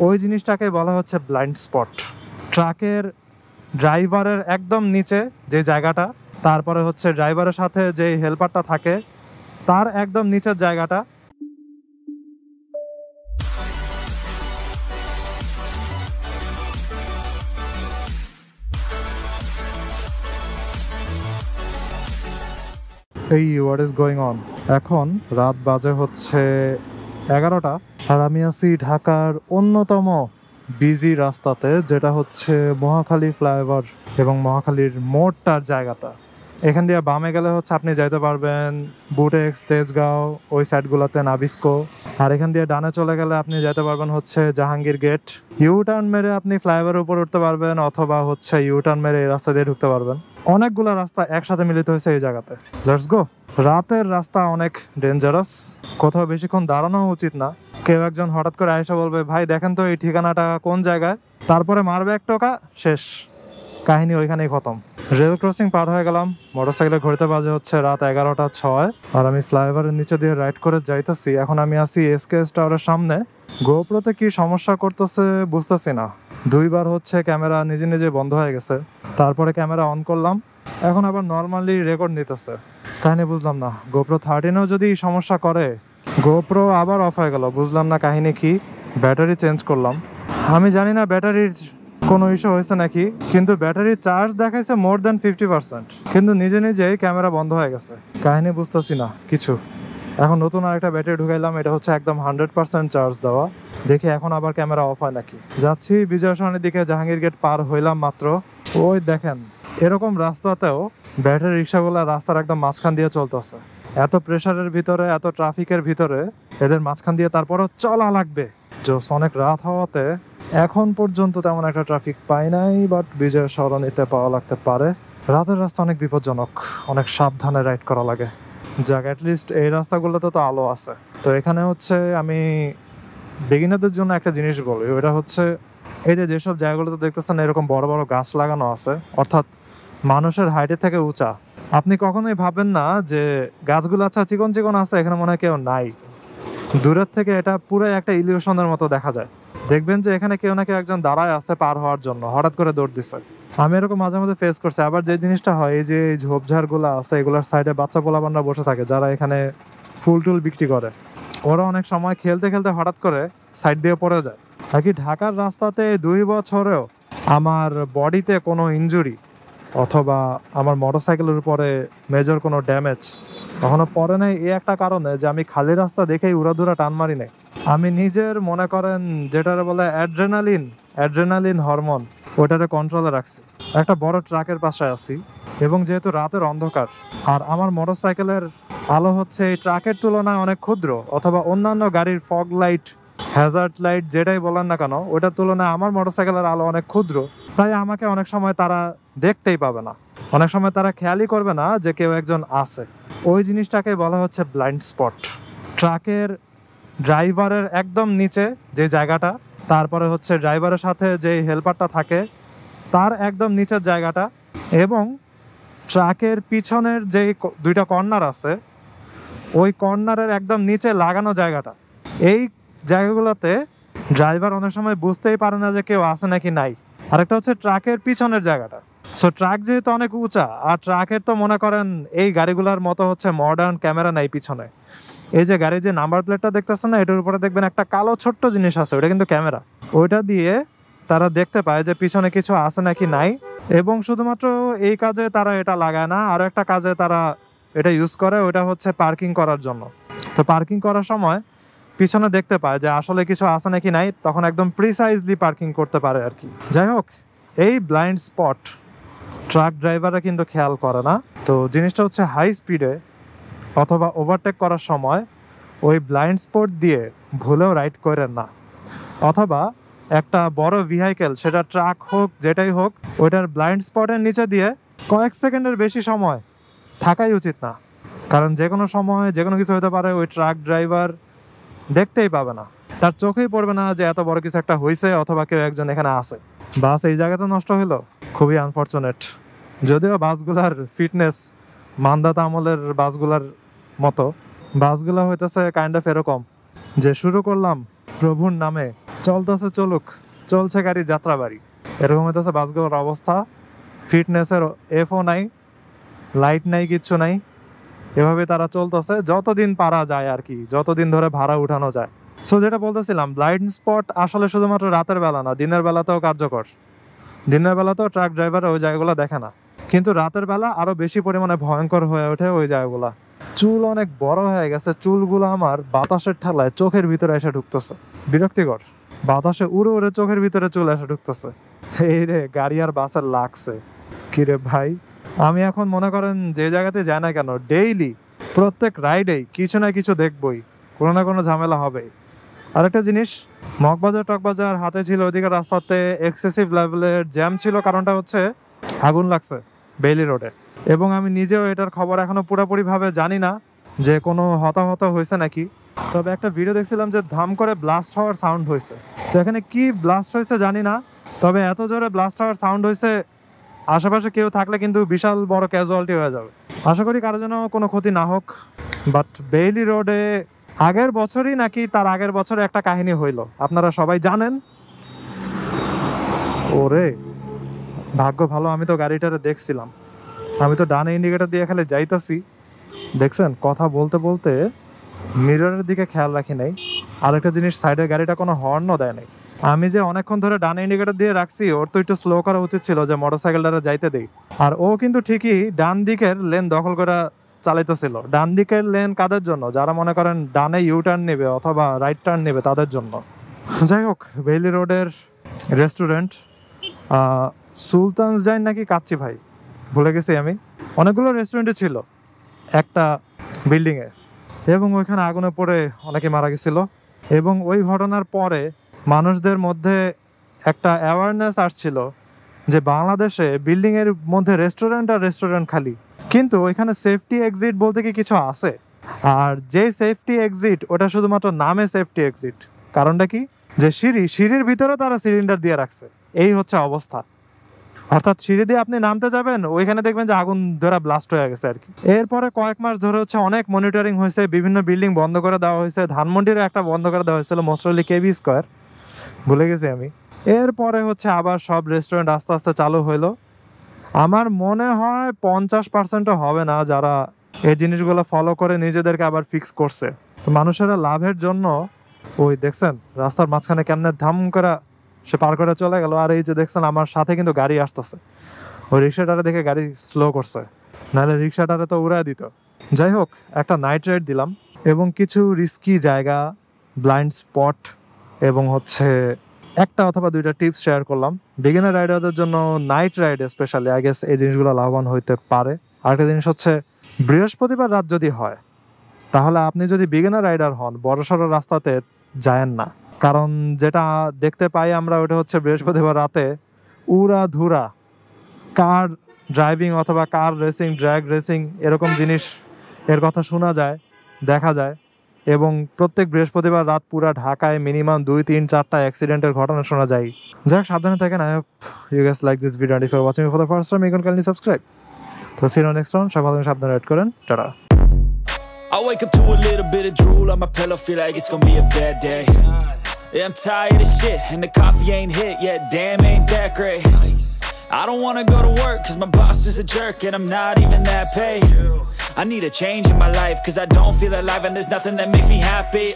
ওই জিনিসটাকে বলা হচ্ছে ব্লাইন্ড স্পট। ট্রাকের ড্রাইভারের একদম নিচে যে জায়গাটা, তারপরে হচ্ছে ড্রাইভারের সাথে যে হেল্পারটা থাকে তার একদম নিচের জায়গাটা, এই হোয়াট ইজ গোয়িং অন। এখন রাত বাজে হচ্ছে 11টা, আর আমি আছি ঢাকার অন্যতম বিজি রাস্তাতে, যেটা হচ্ছে মহাখালী ফ্লাইওভার এবং মহাখালীর মোড়টার জায়গাটা। এখান দিয়ে বামে গেলে হচ্ছে আপনি যাইতে পারবেন বুটেক্স, তেজগাঁও, ওই সাইডগুলোতে নাবিস্কো। আর এখান দিয়ে ডানে চলে গেলে আপনি যেতে পারবেন হচ্ছে জাহাঙ্গীর গেট। ইউ টার্ন মেরে আপনি ফ্লাইওভারের উপর উঠতে পারবেন, অথবা হচ্ছে ইউ টার্ন মেরে এই রাস্তা দিয়ে ঢুকতে পারবেন। অনেকগুলো রাস্তা একসাথে মিলিত হয়েছে এই জায়গাতে। Let's go. রাতের রাস্তা অনেক ডেঞ্জারাস, কোথাও বেশিক্ষণ দাঁড়ানো উচিত না। কেউ একজন হঠাৎ করে আয়সা বলবে, ভাই দেখেন তো এই ঠিকানাটা কোন জায়গায়, তারপরে মারবে এক টোকা, শেষ, কাহিনী ওইখানেই খতম। রেল ক্রসিং পার হয়ে গেলাম, মোটরসাইকেলের ঘড়িতে বাজে হচ্ছে রাত 11টা 6, আর আমি ফ্লাইওভারের নিচে দিয়ে রাইড করে যাইতেছি। এখন আমি আছি এসকেএস টাওয়ারের সামনে। গোপ্রোতে কি সমস্যা করতেছে বুঝতেছি না, দুইবার হচ্ছে ক্যামেরা নিজে নিজে বন্ধ হয়ে গেছে, তারপরে ক্যামেরা অন করলাম, এখন আবার নর্মালি রেকর্ড নিতেছে। কাহিনী বুঝলাম না। গোপ্রো 13-এও যদি সমস্যা করে, গোপ্রো আবার অফ হয়ে গেল, বুঝলাম না কাহিনী কি। ব্যাটারি চেঞ্জ করলাম, আমি জানি না ব্যাটারির কোনো ইস্যু হয়েছে নাকি, কিন্তু ব্যাটারির চার্জ দেখাইছে মোর দ্যান 50%, কিন্তু নিজে নিজেই ক্যামেরা বন্ধ হয়ে গেছে। কাহিনী বুঝতেছি না কিছু। এখন নতুন আরেকটা ব্যাটারি ঢুকাইলাম, এটা হচ্ছে একদম 100% চার্জ দেওয়া। দেখি এখন আবার ক্যামেরা অফ হয় নাকি। যাচ্ছি বিজয় সরণির দিকে, জাহাঙ্গীর গেট পার হইলাম মাত্র। ওই দেখেন, এরকম রাস্তাতেও ব্যাটারি রিক্সাগুলো রাস্তার একদম মাঝখান দিয়ে চলতেছে। এত প্রেসারের ভিতরে, এত ট্রাফিকের ভিতরে এদের মাঝখান দিয়ে তারপরও চলা লাগবে। জোস। অনেক রাত হওয়াতে এখন পর্যন্ত তেমন একটা ট্রাফিক পাই নাই, বাট বিজয় সরণিতে পাওয়া লাগতে পারে। রাতের রাস্তা অনেক বিপজ্জনক, অনেক সাবধানে রাইড করা লাগে। যাক, অ্যাটলিস্ট এই রাস্তাগুলোতে তো আলো আছে। তো এখানে হচ্ছে আমি বিগিনারদের জন্য একটা জিনিস বলি, ওটা হচ্ছে এই যে যেসব জায়গাগুলোতে দেখতেছেন এরকম বড় বড় গাছ লাগানো আছে, অর্থাৎ মানুষের হাইটের থেকে উঁচা, আপনি কখনোই ভাবেন না যে গাছগুলো আচ্ছা চিকন চিকন আছে, এখানে মনে হয় কেউ নাই। দূরের থেকে এটা পুরো একটা ইলিউশনের মতো দেখা যায়। দেখবেন যে এখানে কেউ না কেউ একজন দাঁড়ায় আছে পার হওয়ার জন্য, হঠাৎ করে দৌড় দিচ্ছে। আমি এরকম মাঝে মাঝে ফেস করছি। আবার যে জিনিসটা হয়, এই যে ঝোপঝাড়গুলো আছে, এগুলোর সাইডে বাচ্চা পোলাপানরা বসে থাকে যারা এখানে ফুল টুল বিক্রি করে। ওরা অনেক সময় খেলতে খেলতে হঠাৎ করে সাইড দিয়ে পড়ে যায়। আর কি ঢাকার রাস্তাতে 2 বছরেও আমার বডিতে কোনো ইনজুরি অথবা আমার মোটরসাইকেলের উপরে মেজর কোনো ড্যামেজ কখনো পড়ে নাই, এই একটা কারণে যে আমি খালি রাস্তা দেখেই উড়াধুরা টান মারি নাই। আমি নিজের মনে করেন যেটারে বলে অ্যাড্রেনালিন হরমোন, ওইটারে কন্ট্রোলে রাখছি। একটা বড় ট্রাকের পাশে আছি, এবং যেহেতু রাতের অন্ধকার আর আমার মোটরসাইকেলের আলো হচ্ছে এই ট্রাকের তুলনায় অনেক ক্ষুদ্র, অথবা অন্যান্য গাড়ির ফগ লাইট, হ্যাজার্ড লাইট যেটাই বলেন না কেন, ওইটার তুলনায় আমার মোটরসাইকেলের আলো অনেক ক্ষুদ্র। তাই আমাকে অনেক সময় তারা দেখতেই পাবে না, অনেক সময় তারা খেয়ালই করবে না যে কেউ একজন আছে। ওই জিনিসটাকে বলা হচ্ছে ব্লাইন্ড স্পট। ট্রাকের ড্রাইভারের একদম নিচে যে জায়গাটা, তারপরে হচ্ছে ড্রাইভারের সাথে যে হেল্পারটা থাকে তার একদম নিচের জায়গাটা, এবং ট্রাকের পিছনের যে 2টা কর্নার আছে, ওই কর্নারের একদম নিচে লাগানো জায়গাটা, এই জায়গাগুলোতে ড্রাইভার অনেক সময় বুঝতেই পারে না যে কেউ আছে নাকি নাই। আরেকটা হচ্ছে ট্রাকের পিছনের জায়গাটা। সো ট্রাক যেহেতু অনেক উঁচা, আর ট্রাকের তো মনে করেন এই গাড়িগুলোর মতো হচ্ছে মডার্ন ক্যামেরা নাই পিছনে। এই যে গাড়ির যে নাম্বার প্লেটটা দেখতেছেন না, এটার উপরে দেখবেন একটা কালো ছোট্ট জিনিস আছে, ওটা কিন্তু ক্যামেরা। ওইটা দিয়ে তারা দেখতে পায় যে পিছনে কিছু আছে নাকি নাই। এবং শুধুমাত্র এই কাজে তারা এটা লাগায় না, আরও একটা কাজে তারা এটা ইউজ করে, ওইটা হচ্ছে পার্কিং করার জন্য। তো পার্কিং করার সময় পিছনে দেখতে পায় যে আসলে কিছু আছে নাকি নাই, তখন একদম প্রিসাইজলি পার্কিং করতে পারে আর কি। যাই হোক, এই ব্লাইন্ড স্পট ট্রাক ড্রাইভাররা কিন্তু খেয়াল করে না। তো জিনিসটা হচ্ছে হাই স্পিডে অথবা ওভারটেক করার সময় ওই ব্লাইন্ড স্পট দিয়ে ভুলেও রাইড করেন না, অথবা একটা বড় ভেহিকেল, সেটা ট্রাক হোক যেটাই হোক, ওইটার ব্লাইন্ড স্পটের নিচে দিয়ে কয়েক সেকেন্ডের বেশি সময় থাকাই উচিত না। কারণ যে কোনো সময় যে কোনো কিছু হতে পারে, ওই ট্রাক ড্রাইভার দেখতেই পাবে না, তার চোখেই পড়বে না যে এত বড় কিছু একটা হয়েছে অথবা কেউ একজন এখানে আছে। বাস এই জায়গাতে নষ্ট হইলো, খুবই আনফর্চুনেট। যদিও বাসগুলার ফিটনেস মান্দাতা আমলের বাসগুলার মতো, বাসগুলা হইতেছে কাইন্ড অফ এরকম যে শুরু করলাম প্রভুর নামে, চলতেছে চলুক, চলছে গাড়ি যাত্রাবাড়ি, এরকম হইতেছে বাসগুলোর অবস্থা। ফিটনেসের এফও নাই, লাইট নাই, কিচ্ছু নাই, এভাবে তারা চলতেছে যতদিন পারা যায় আর কি, যতদিন ধরে ভাড়া উঠানো যায়। সো যেটা বলতেছিলাম, ব্লাইন্ড স্পট আসলে শুধুমাত্র রাতের বেলা না, দিনের বেলাতেও কার্যকর। দিনের বেলাতেও ট্রাক ড্রাইভার ওই জায়গাগুলো দেখে না, কিন্তু রাতের বেলা আরো বেশি পরিমাণে ভয়ঙ্কর হয়ে ওঠে ওই জায়গাগুলা। চুল অনেক বড় হয়ে গেছে, চুলগুলো আমার বাতাসের ঠেলায় চোখের ভিতরে এসে ঢুকতেছে, বিরক্তিকর। বাতাসে উড়ে উড়ে চোখের ভিতরে চুল এসে ঢুকতেছে। এই রে, গাড়ি আর বাসের লাগছে কিরে ভাই। আমি এখন মনে করেন যে জায়গাতে যাই না কেন, ডেইলি প্রত্যেক রাইডেই কিছু না কিছু দেখবই, কোনো না কোনো ঝামেলা হবে। আরেকটা জিনিস, মগবাজার টকবাজার হাতে ছিল, ওইদিকে রাস্তাতে এক্সেসিভ লেভেলের জ্যাম ছিল। কারণটা হচ্ছে আগুন লাগছে বেইলি রোডে, এবং আমি নিজেও এটার খবর এখনো পুরোপুরিভাবে জানি না যে কোনো হতাহত হয়েছে নাকি। তবে একটা ভিডিও দেখছিলাম যে ধাম করে ব্লাস্ট হওয়ার সাউন্ড হয়েছে। তো এখানে কি ব্লাস্ট হয়েছে জানি না, তবে এত জোরে ব্লাস্ট হওয়ার সাউন্ড হয়েছে, আশেপাশে কেউ থাকলে কিন্তু বিশাল বড় ক্যাজুয়ালিটি হয়ে যাবে। আশা করি কারোর জন্য কোনো ক্ষতি না হোক। বাট বেইলি রোডে আগের বছরই নাকি তার আগের বছরে একটা কাহিনী হইলো, আপনারা সবাই জানেন। ওরে ভাগ্য ভালো, আমি তো গাড়িটারে দেখছিলাম, আমি তো ডানে ইন্ডিকেটর দিয়ে খালি যাইতাছি, দেখছেন, কথা বলতে বলতে মিররের দিকে খেয়াল রাখি নাই। আরেকটা জিনিস, সাইডের গাড়িটা কোনো হর্নও দেয় নাই। আমি যে অনেকক্ষণ ধরে ডানে ইন্ডিকেটর দিয়ে রাখছি, ওর তো একটু স্লো করা উচিত ছিল যে মোটরসাইকেলটা যাইতে দেই। আর ও কিন্তু ঠিকই ডান দিকের লেন দখল করে চালাইতেছিল। ডান দিকের লেন কাদের জন্য? যারা মনে করেন ডানে ইউ টার্ন নেবে অথবা রাইট টার্ন নেবে তাদের জন্য। যাই হোক, বেইলি রোডের রেস্টুরেন্ট সুলতানস ডাইন নাকি কাচ্চি ভাই, ভুলে গেছি আমি। অনেকগুলো রেস্টুরেন্টে ছিল একটা বিল্ডিংয়ে, এবং ওইখানে আগুনে পড়ে অনেকে মারা গেছিল। এবং ওই ঘটনার পরে মানুষদের মধ্যে একটা অ্যাওয়ারনেস আসছিল যে বাংলাদেশে বিল্ডিংয়ের মধ্যে রেস্টুরেন্ট আর রেস্টুরেন্ট খালি, কিন্তু ওইখানে সেফটি এক্সিট বলতে কি কিছু আছে? আর যে সেফটি এক্সিট, ওটা শুধুমাত্র নামে সেফটি এক্সিট। কারণটা কি? যে সিঁড়ির ভিতরে তারা সিলিন্ডার দিয়ে রাখছে। এই হচ্ছে অবস্থা। অর্থাৎ সিঁড়ি দিয়ে আপনি নামতে যাবেন, ওইখানে দেখবেন যে আগুন ধরা ব্লাস্ট হয়ে গেছে আর কি। এরপরে কয়েক মাস ধরে হচ্ছে অনেক মনিটরিং হয়েছে, বিভিন্ন বিল্ডিং বন্ধ করে দেওয়া হয়েছে। ধানমন্ডিরও একটা বন্ধ করে দেওয়া হয়েছিল, মোস্টলি কেবি স্কোয়ার, ভুলে গেছি আমি। এরপরে হচ্ছে আবার সব রেস্টুরেন্ট আস্তে আস্তে চালু হইলো। আমার মনে হয় 50%ও হবে না যারা এই জিনিসগুলো ফলো করে নিজেদেরকে আবার ফিক্স করছে। তো মানুষেরা লাভের জন্য ওই দেখছেন রাস্তার মাঝখানে কেমনে ধাম করে সে পার করে চলে গেল। আর এই যে দেখছেন আমার সাথে কিন্তু গাড়ি আসতেছে, ওই রিক্সাটারে দেখে গাড়ি স্লো করছে, নাহলে রিক্সাটারে তো উড়ায় দিত। যাই হোক, একটা নাইট রাইড দিলাম এবং কিছু রিস্কি জায়গা, ব্লাইন্ড স্পট এবং হচ্ছে একটা অথবা দুইটা টিপস শেয়ার করলাম। বিগিনার রাইডারদের জন্য night ride specially I guess এই জিনিসগুলো লাভবান হইতে পারে। আরেকটা জিনিস হচ্ছে, বৃহস্পতিবার রাত যদি হয় তাহলে আপনি যদি বিগিনার রাইডার হন, বড়সড় রাস্তাতে যায়েন না। কারণ যেটা দেখতে পাই আমরা, ওটা হচ্ছে বৃহস্পতিবার রাতে উড়া ধুরা কার ড্রাইভিং অথবা কার রেসিং, ড্র্যাগ রেসিং, এরকম জিনিস এর কথা শোনা যায়, দেখা যায়। এবং প্রত্যেক বৃহস্পতিবার রাত পুরা ঢাকায় মিনিমাম 2-3-4টা অ্যাক্সিডেন্টের ঘটনা শোনা যায়। যাক, সাবধানে থাকেন। I hope you guys like this video, and if you are watching me for the first time, you can kindly subscribe. তো see you next round. সব ভালো সাবধানে রাইড করেন, tata. I wake up to a little bit of drool on my pillow, feel like it's gonna be a bad day. Yeah, I'm tired of shit, and the coffee ain't hit yet, damn ain't that great. I don't wanna go to work, cause my boss is a jerk, and I'm not even that paid. I need a change in my life, cause I don't feel alive, and there's nothing that makes me happy.